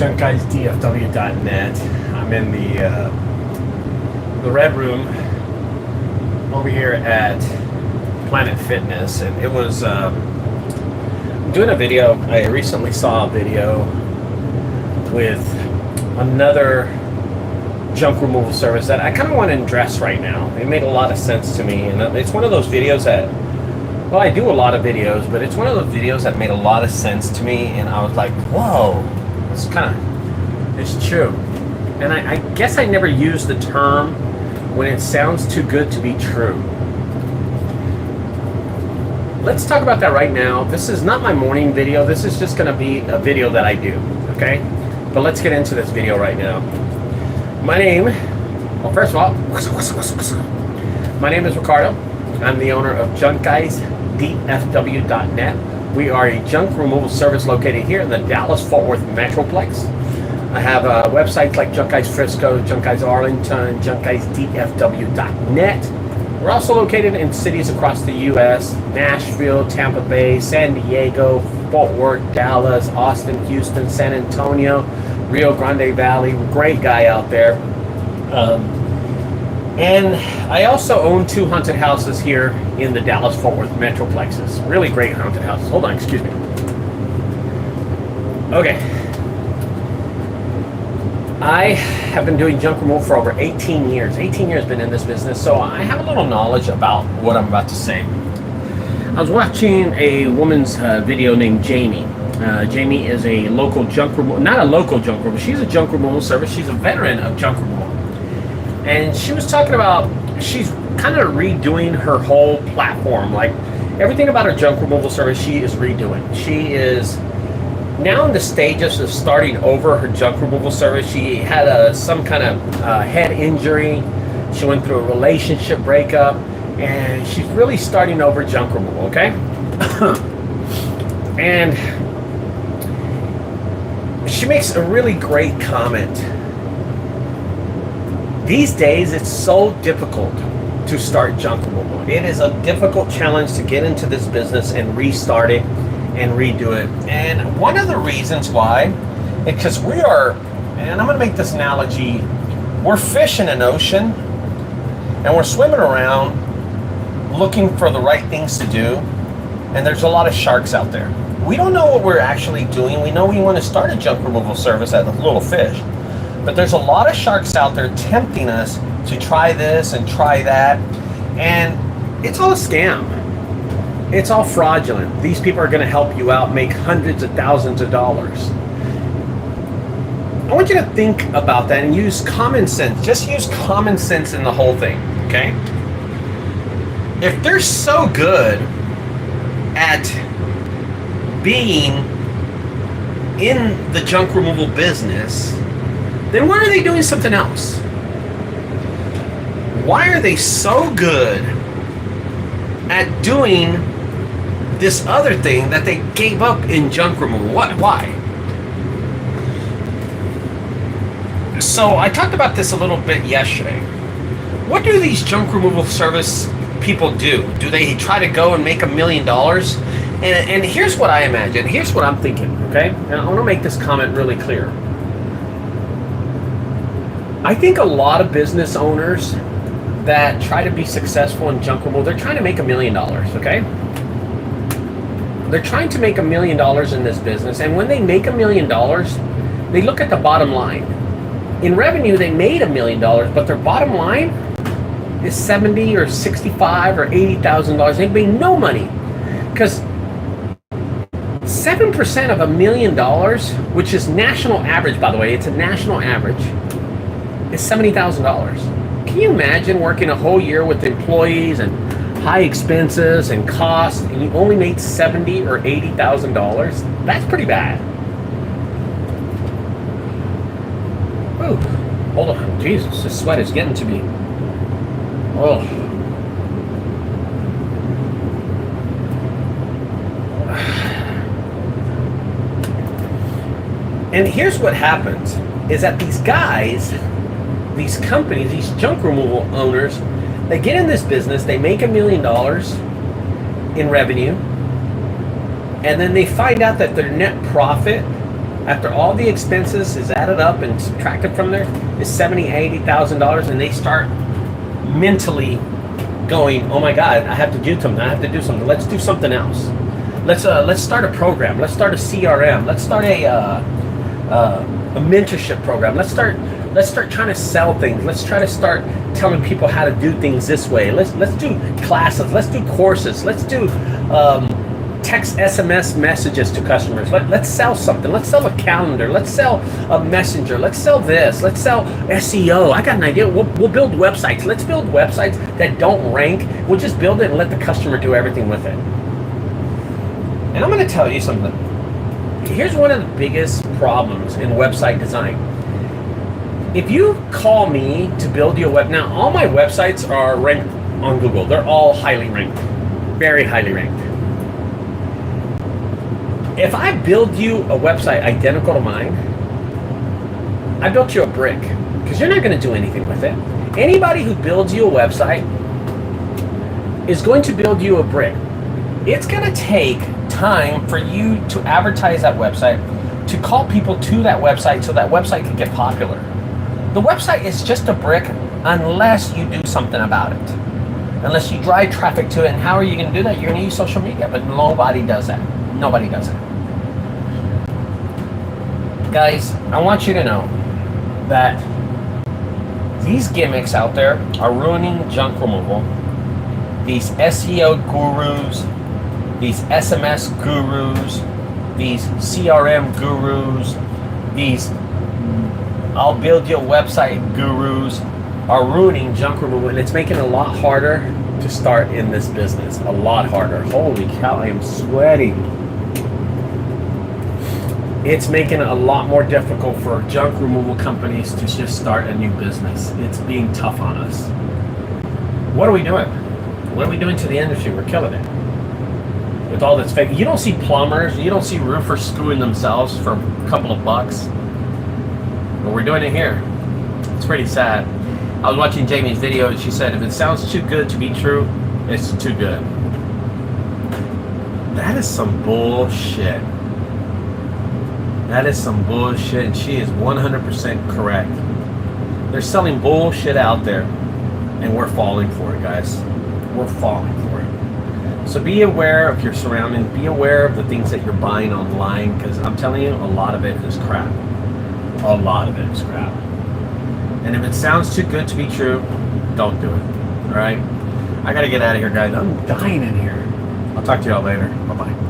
junkguysdfw.net. I'm in the red room over here at Planet Fitness, and it was doing a video. I recently saw a video with another junk removal service that I kind of want to address right now. It made a lot of sense to me, and it's one of those videos that, well, I do a lot of videos, but it's one of those videos that made a lot of sense to me, and I was like, whoa, it's true. And I guess I never used the term when it sounds too good to be true. Let's talk about that right now. This is not my morning video. This is just going to be a video that I do, okay? But let's get into this video right now. My name, well, first of all, my name is Ricardo. I'm the owner of junkguysdfw.net. We are a junk removal service located here in the Dallas-Fort Worth Metroplex. I have websites like Junk Guys Frisco, Junk Guys Arlington, junkguysdfw.net. We're also located in cities across the U.S., Nashville, Tampa Bay, San Diego, Fort Worth, Dallas, Austin, Houston, San Antonio, Rio Grande Valley. Great guy out there. And I also own 2 haunted houses here in the Dallas-Fort Worth Metroplexes. Really great haunted houses. Hold on, excuse me. Okay. I have been doing junk removal for over 18 years. 18 years been in this business, so I have a little knowledge about what I'm about to say. I was watching a woman's video named Jamie. Jamie is a local junk removal, not a local junk removal, she's a junk removal service. She's a veteran of junk removal. And she was talking about, she's kind of redoing her whole platform. Like everything about her junk removal service, she is redoing. She is now in the stages of starting over her junk removal service. She had some kind of head injury. She went through a relationship breakup, and she's really starting over junk removal, okay? And she makes a really great comment. These days, it's so difficult to start junk removal. It is a difficult challenge to get into this business and restart it and redo it. And one of the reasons why is because we are, and I'm going to make this analogy, we're fish in an ocean, and we're swimming around looking for the right things to do, and there's a lot of sharks out there. We don't know what we're actually doing. We know we want to start a junk removal service as a little fish, but there's a lot of sharks out there tempting us to try this and try that, and it's all a scam. It's all fraudulent. These people are going to help you out, make hundreds of thousands of dollars. I want you to think about that and use common sense. Just use common sense in the whole thing, okay? If they're so good at being in the junk removal business, then why are they doing something else? Why are they so good at doing this other thing that they gave up in junk removal? Why? So I talked about this a little bit yesterday. What do these junk removal service people do? Do they try to go and make $1 million? And here's what I imagine. Here's what I'm thinking, okay? Now I want to make this comment really clear. I think a lot of business owners that try to be successful in junk removal, they're trying to make $1 million, okay? They're trying to make $1 million in this business, and when they make $1 million, they look at the bottom line. In revenue, they made $1 million, but their bottom line is $70,000 or $65,000 or $80,000. They made no money, because 7% of $1 million, which is national average, by the way, it's a national average, is $70,000. Can you imagine working a whole year with employees and high expenses and costs, and you only made $70,000 or $80,000? That's pretty bad. Ooh, hold on, Jesus, this sweat is getting to me. Oh. And here's what happens, is that these guys, these companies, these junk removal owners, they get in this business, they make $1 million in revenue, and then they find out that their net profit after all the expenses is added up and subtracted from there, is $70,000, $80,000, and they start mentally going, oh my God, I have to do something. I have to do something. Let's do something else. Let's start a program. Let's start a CRM. Let's start a mentorship program. Let's start trying to sell things. Let's try to start telling people how to do things this way. Let's do classes. Let's do courses. Let's do text SMS messages to customers. Let's sell something. Let's sell a calendar. Let's sell a messenger. Let's sell this. Let's sell SEO. I got an idea. We'll build websites. Let's build websites that don't rank. We'll just build it and let the customer do everything with it. And I'm going to tell you something. Here's one of the biggest problems in website design. If you call me to build you a web, now all my websites are ranked on Google. They're all highly ranked, very highly ranked. If I build you a website identical to mine, I built you a brick, because you're not going to do anything with it. Anybody who builds you a website is going to build you a brick. It's going to take time for you to advertise that website, to call people to that website so that website can get popular. The website is just a brick unless you do something about it. Unless you drive traffic to it. And how are you going to do that? You're going to use social media, but nobody does that. Nobody does it. Guys, I want you to know that these gimmicks out there are ruining junk removal. These SEO gurus, these SMS gurus, these CRM gurus, these I'll build you a website gurus are ruining junk removal, and it's making it a lot harder to start in this business. A lot harder. Holy cow, I am sweating. It's making it a lot more difficult for junk removal companies to just start a new business. It's being tough on us. What are we doing? What are we doing to the industry? We're killing it. With all this fake, you don't see plumbers, you don't see roofers screwing themselves for a couple of bucks. But we're doing it here. It's pretty sad. I was watching Jamie's video and she said, if it sounds too good to be true, it's too good. That is some bullshit. That is some bullshit, and she is 100% correct. They're selling bullshit out there, and we're falling for it, guys. We're falling for it. So be aware of your surroundings. Be aware of the things that you're buying online, because I'm telling you, a lot of it is crap. A lot of it is crap. And if it sounds too good to be true, don't do it. All right? I got to get out of here, guys. I'm dying in here. I'll talk to y'all later. Bye-bye.